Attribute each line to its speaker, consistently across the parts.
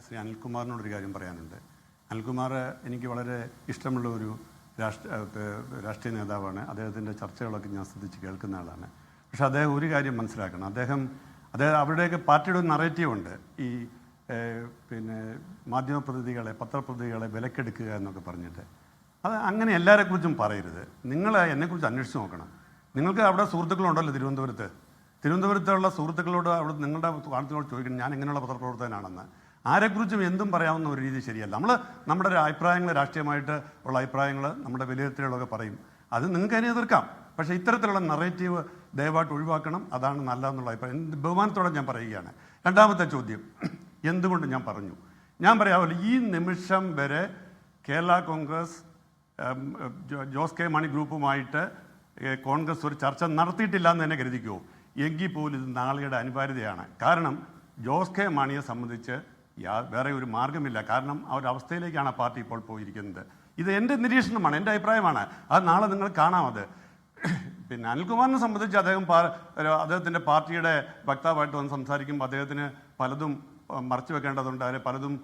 Speaker 1: ശ്രീ അനിൽകുമാറിനോടൊരു കാര്യം പറയാനുണ്ട്. അനിൽകുമാർ എനിക്ക് വളരെ ഇഷ്ടമുള്ള ഒരു രാഷ്ട്രീയ നേതാവാണ്. അദ്ദേഹത്തിൻ്റെ ചർച്ചകളൊക്കെ ഞാൻ ശ്രദ്ധിച്ച് കേൾക്കുന്ന ആളാണ്. പക്ഷെ അദ്ദേഹം ഒരു കാര്യം മനസ്സിലാക്കണം. അദ്ദേഹം അവരുടെയൊക്കെ പാർട്ടിയുടെ ഒരു നറേറ്റീവ് ഉണ്ട്. ഈ മാധ്യമപ്രതിനിധികളെ, പത്രപ്രതിനിധികളെ വിലക്കെടുക്കുക എന്നൊക്കെ പറഞ്ഞിട്ട്. അത് അങ്ങനെ എല്ലാവരെക്കുറിച്ചും പറയരുത്. നിങ്ങൾ എന്നെക്കുറിച്ച് അന്വേഷിച്ച് നോക്കണം. നിങ്ങൾക്ക് അവിടെ സുഹൃത്തുക്കളുണ്ടല്ലോ തിരുവനന്തപുരത്തുള്ള സുഹൃത്തുക്കളോട് അവിടെ നിങ്ങളുടെ ആൾക്കാരോട് ചോദിക്കണം ഞാൻ എങ്ങനെയുള്ള പത്രപ്രവർത്തകനാണെന്ന്. ആരെക്കുറിച്ചും എന്തും പറയാവുന്ന ഒരു രീതി ശരിയല്ല. നമ്മുടെ അഭിപ്രായങ്ങൾ, രാഷ്ട്രീയമായിട്ട് ഉള്ള അഭിപ്രായങ്ങൾ, നമ്മുടെ വിലയിരുത്തലുകളൊക്കെ പറയും. അത് നിങ്ങൾക്ക് അതിനെ എതിർക്കാം. പക്ഷേ ഇത്തരത്തിലുള്ള നറേറ്റീവ് ദയവായിട്ട് ഒഴിവാക്കണം. അതാണ് നല്ലതെന്നുള്ള അഭിപ്രായം ബഹുമാനത്തോടെ ഞാൻ പറയുകയാണ്. രണ്ടാമത്തെ ചോദ്യം എന്തുകൊണ്ട് ഞാൻ പറഞ്ഞു, ഞാൻ പറയാമല്ലോ, ഈ നിമിഷം വരെ കേരള കോൺഗ്രസ് ജോസ് കെ മാണി ഗ്രൂപ്പുമായിട്ട് കോൺഗ്രസ് ഒരു ചർച്ച നടത്തിയിട്ടില്ല എന്ന് തന്നെ കരുതിക്കുമോ? എങ്കിൽ പോലും ഇത് നാളെയുടെ അനിവാര്യതയാണ്. കാരണം ജോസ് കെ മാണിയെ സംബന്ധിച്ച് വേറെ ഒരു മാർഗമില്ല. കാരണം ആ ഒരു അവസ്ഥയിലേക്കാണ് പാർട്ടി ഇപ്പോൾ പോയിരിക്കുന്നത്. ഇത് എൻ്റെ നിരീക്ഷണമാണ്, എൻ്റെ അഭിപ്രായമാണ്. അത് നാളെ നിങ്ങൾ കാണാം. അത് അനിൽകുമാറിനെ സംബന്ധിച്ച് അദ്ദേഹത്തിൻ്റെ പാർട്ടിയുടെ വക്താവായിട്ട് വന്ന് സംസാരിക്കുമ്പോൾ അദ്ദേഹത്തിന് പലതും മറച്ചു വെക്കേണ്ടതുണ്ട്, അതിൽ പലതും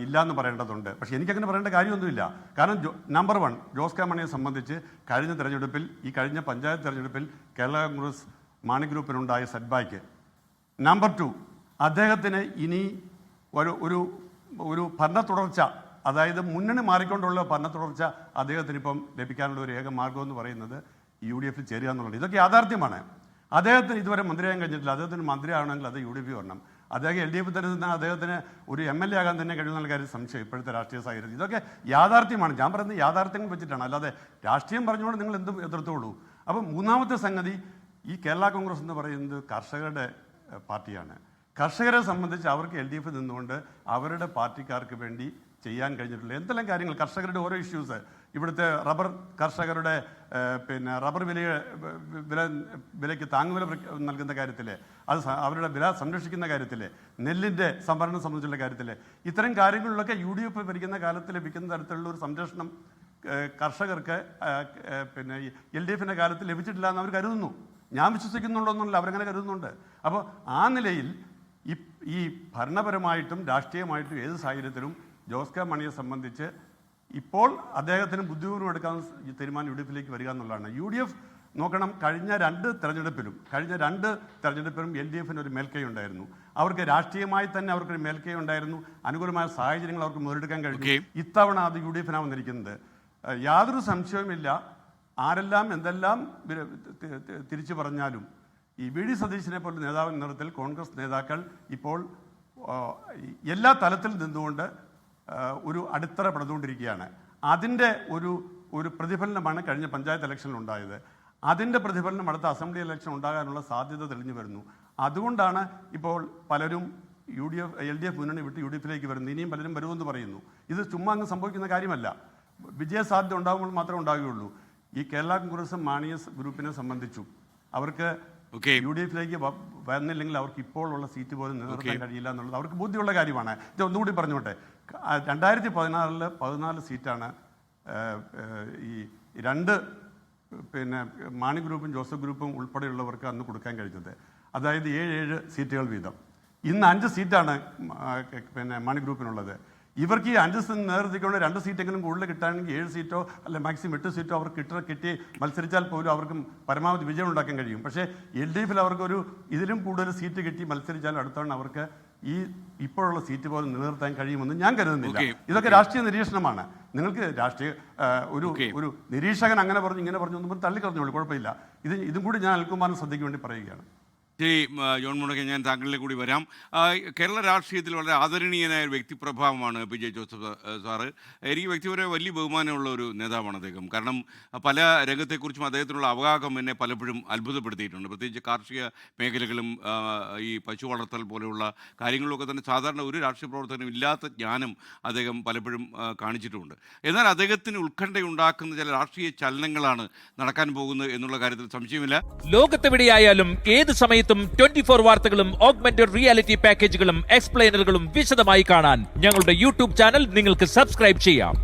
Speaker 1: ഇല്ലയെന്ന് പറയേണ്ടതുണ്ട്. പക്ഷേ എനിക്കങ്ങനെ പറയേണ്ട കാര്യമൊന്നുമില്ല. കാരണം നമ്പർ 1 ജോസ് കെ മാണിയെ സംബന്ധിച്ച് കഴിഞ്ഞ തെരഞ്ഞെടുപ്പിൽ, ഈ കഴിഞ്ഞ പഞ്ചായത്ത് തെരഞ്ഞെടുപ്പിൽ കേരള കോൺഗ്രസ് മാണി ഗ്രൂപ്പിനുണ്ടായ സെറ്റ്ബാക്ക്. നമ്പർ 2 അദ്ദേഹത്തിന് ഇനി ഒരു ഭരണ തുടർച്ച, അതായത് മുന്നണി മാറിക്കൊണ്ടുള്ള ഭരണ തുടർച്ച അദ്ദേഹത്തിന് ഇപ്പം ലഭിക്കാനുള്ള ഒരു ഏക മാർഗം എന്ന് പറയുന്നത് UDF ചേരുക എന്നുള്ളത്. ഇതൊക്കെ യാഥാർത്ഥ്യമാണ്. അദ്ദേഹത്തിന് ഇതുവരെ മന്ത്രിയാകാൻ കഴിഞ്ഞിട്ടില്ല. അദ്ദേഹത്തിന് മന്ത്രിയാവണമെങ്കിൽ അത് UDF വരണം. അദ്ദേഹം LDF തന്നെ അദ്ദേഹത്തിന് ഒരു MLA ആകാൻ തന്നെ കഴിയുന്ന കാര്യം സംശയം ഇപ്പോഴത്തെ രാഷ്ട്രീയ സാഹചര്യത്തിൽ. ഇതൊക്കെ യാഥാർത്ഥ്യമാണ്. ഞാൻ പറയുന്നത് യാഥാർത്ഥ്യങ്ങൾ വെച്ചിട്ടാണ്, അല്ലാതെ രാഷ്ട്രീയം പറഞ്ഞുകൊണ്ട് നിങ്ങൾ എന്തും എതിർത്തോളൂ. അപ്പം മൂന്നാമത്തെ സംഗതി, ഈ കേരള കോൺഗ്രസ് എന്ന് പറയുന്നത് കർഷകരുടെ പാർട്ടിയാണ്. കർഷകരെ സംബന്ധിച്ച് അവർക്ക് LDF നിന്നുകൊണ്ട് അവരുടെ പാർട്ടിക്കാർക്ക് വേണ്ടി ചെയ്യാൻ കഴിഞ്ഞിട്ടുള്ള എന്തെല്ലാം കാര്യങ്ങൾ, കർഷകരുടെ ഓരോ ഇഷ്യൂസ്, ഇവിടുത്തെ റബ്ബർ കർഷകരുടെ റബ്ബർ വിലയ്ക്ക് താങ്ങുവില നൽകുന്ന കാര്യത്തിൽ, അത് അവരുടെ വില സംരക്ഷിക്കുന്ന കാര്യത്തിൽ, നെല്ലിൻ്റെ സംഭരണം സംബന്ധിച്ചുള്ള കാര്യത്തിൽ, ഇത്തരം കാര്യങ്ങളിലൊക്കെ UDF ഭരിക്കുന്ന കാലത്ത് ലഭിക്കുന്ന തരത്തിലുള്ള ഒരു സംരക്ഷണം കർഷകർക്ക് LDFിൻ്റെ കാലത്ത് ലഭിച്ചിട്ടില്ല എന്ന് അവർ കരുതുന്നു. ഞാൻ വിശ്വസിക്കുന്നുണ്ടോയെന്നല്ല, അവരങ്ങനെ കരുതുന്നുണ്ട്. അപ്പോൾ ആ നിലയിൽ ഈ ഭരണപരമായിട്ടും രാഷ്ട്രീയമായിട്ടും ഏത് സാഹചര്യത്തിലും ജോസ് കെ മാണിയെ സംബന്ധിച്ച് ഇപ്പോൾ അദ്ദേഹത്തിന് ബുദ്ധിപൂർവ്വം എടുക്കാൻ തീരുമാനം UDFിലേക്ക് വരിക എന്നുള്ളതാണ്. UDF നോക്കണം, കഴിഞ്ഞ രണ്ട് തെരഞ്ഞെടുപ്പിലും LDFിന് ഒരു മേൽക്കൈ ഉണ്ടായിരുന്നു. അവർക്ക് രാഷ്ട്രീയമായി തന്നെ അവർക്കൊരു മേൽക്കൈ ഉണ്ടായിരുന്നു. അനുകൂലമായ സാഹചര്യങ്ങൾ അവർക്ക് മുതലെടുക്കാൻ കഴിഞ്ഞു. ഇത്തവണ അത് UDFിനാണ് വന്നിരിക്കുന്നത്. യാതൊരു സംശയവുമില്ല. ആരെല്ലാം എന്തെല്ലാം തിരിച്ചു പറഞ്ഞാലും ഈ VD സതീശനെ പോലെ നേതാവിൻ്റെ നേതൃത്വത്തിൽ കോൺഗ്രസ് നേതാക്കൾ ഇപ്പോൾ എല്ലാ തലത്തിൽ നിന്നുകൊണ്ട് ഒരു അടിത്തറ പണിതുകൊണ്ടിരിക്കുകയാണ്. അതിൻ്റെ ഒരു പ്രതിഫലനമാണ് കഴിഞ്ഞ പഞ്ചായത്ത് ഇലക്ഷനിൽ ഉണ്ടായത്. അതിൻ്റെ പ്രതിഫലനം അടുത്ത അസംബ്ലി ഇലക്ഷൻ ഉണ്ടാകാനുള്ള സാധ്യത തെളിഞ്ഞു വരുന്നു. അതുകൊണ്ടാണ് ഇപ്പോൾ പലരും LDF മുന്നണി വിട്ട് UDFിലേക്ക് വരുന്നത്. ഇനിയും പലരും വരുമെന്ന് പറയുന്നു. ഇത് ചുമ്മാ അങ്ങ് സംഭവിക്കുന്ന കാര്യമല്ല. വിജയസാധ്യത ഉണ്ടാകുമ്പോൾ മാത്രമേ ഉണ്ടാകുകയുള്ളൂ. ഈ കേരള കോൺഗ്രസ് മാണി ഗ്രൂപ്പിനെ സംബന്ധിച്ചു അവർക്ക് UDFിലേക്ക് വന്നില്ലെങ്കിൽ അവർക്ക് ഇപ്പോൾ ഉള്ള സീറ്റ് പോലും നിലനിർത്താൻ കഴിയില്ല എന്നുള്ളത് അവർക്ക് ബോധ്യമുള്ള കാര്യമാണ്. ഇത് ഒന്നുകൂടി പറഞ്ഞോട്ടെ, 2016 14 സീറ്റാണ് ഈ രണ്ട് മാണി ഗ്രൂപ്പും ജോസഫ് ഗ്രൂപ്പും ഉൾപ്പെടെയുള്ളവർക്ക് അന്ന് കൊടുക്കാൻ കഴിഞ്ഞത്. അതായത് 7 സീറ്റുകൾ വീതം. ഇന്ന് 5 സീറ്റാണ് മാണി ഗ്രൂപ്പിനുള്ളത്. ഇവർക്ക് ഈ 5 സീറ്റ് നേതൃത്വത്തിക്കൊണ്ട് 2 സീറ്റെങ്കിലും കൂടുതൽ കിട്ടാണെങ്കിൽ 7 സീറ്റോ അല്ലെ മാക്സിമം 8 സീറ്റോ അവർക്ക് കിട്ടി മത്സരിച്ചാൽ പോലും അവർക്കും പരമാവധി വിജയം ഉണ്ടാക്കാൻ കഴിയും. പക്ഷേ LDFിൽ അവർക്കൊരു ഇതിലും കൂടുതൽ സീറ്റ് കിട്ടി മത്സരിച്ചാൽ അടുത്താണ് അവർക്ക് ഈ ഇപ്പോഴുള്ള സീറ്റ് പോലും നിലനിർത്താൻ കഴിയുമെന്ന് ഞാൻ കരുതുന്നില്ല. ഇതൊക്കെ രാഷ്ട്രീയ നിരീക്ഷണമാണ്. നിങ്ങൾക്ക് ഒരു നിരീക്ഷകൻ അങ്ങനെ പറഞ്ഞു ഇങ്ങനെ പറഞ്ഞു ഒന്നും തള്ളിക്കളഞ്ഞോളൂ, കുഴപ്പമില്ല. ഇതും കൂടി ഞാൻ അനിൽകുമാറിന് ശ്രദ്ധയ്ക്ക് വേണ്ടി പറയുകയാണ്.
Speaker 2: ശ്രീ ജോൺ മുണ്ടക്കൽ, ഞാൻ താങ്കളിലേക്ക് കൂടി വരാം. കേരള രാഷ്ട്രീയത്തിൽ വളരെ ആദരണീയനായ ഒരു വ്യക്തിപ്രഭാവമാണ് PJ ജോസഫ് സാറ്. എനിക്ക് വ്യക്തിപരമായി വലിയ ബഹുമാനമുള്ള ഒരു നേതാവാണ് അദ്ദേഹം. കാരണം പല രംഗത്തെക്കുറിച്ചും അദ്ദേഹത്തിനുള്ള അവഗാഹം എന്നെ പലപ്പോഴും അത്ഭുതപ്പെടുത്തിയിട്ടുണ്ട്. പ്രത്യേകിച്ച് കാർഷിക മേഖലകളും ഈ പശു വളർത്തൽ പോലെയുള്ള കാര്യങ്ങളിലൊക്കെ തന്നെ സാധാരണ ഒരു രാഷ്ട്രീയ പ്രവർത്തനം ഇല്ലാത്ത ജ്ഞാനം അദ്ദേഹം പലപ്പോഴും കാണിച്ചിട്ടുമുണ്ട്. എന്നാൽ അദ്ദേഹത്തിന് ഉത്കണ്ഠയുണ്ടാക്കുന്ന ചില രാഷ്ട്രീയ ചലനങ്ങളാണ് നടക്കാൻ പോകുന്നത് എന്നുള്ള കാര്യത്തിൽ സംശയമില്ല.
Speaker 3: ലോകത്തെവിടെയായാലും ഏത് സമയത്തും 24 വാർത്തകളും ഓഗ്മെന്റഡ് റിയാലിറ്റി പാക്കേജുകളും എക്സ്പ്ലെയിനറുകളും വിശദമായി കാണാൻ ഞങ്ങളുടെ YouTube ചാനൽ നിങ്ങൾക്ക് സബ്സ്ക്രൈബ് ചെയ്യാം.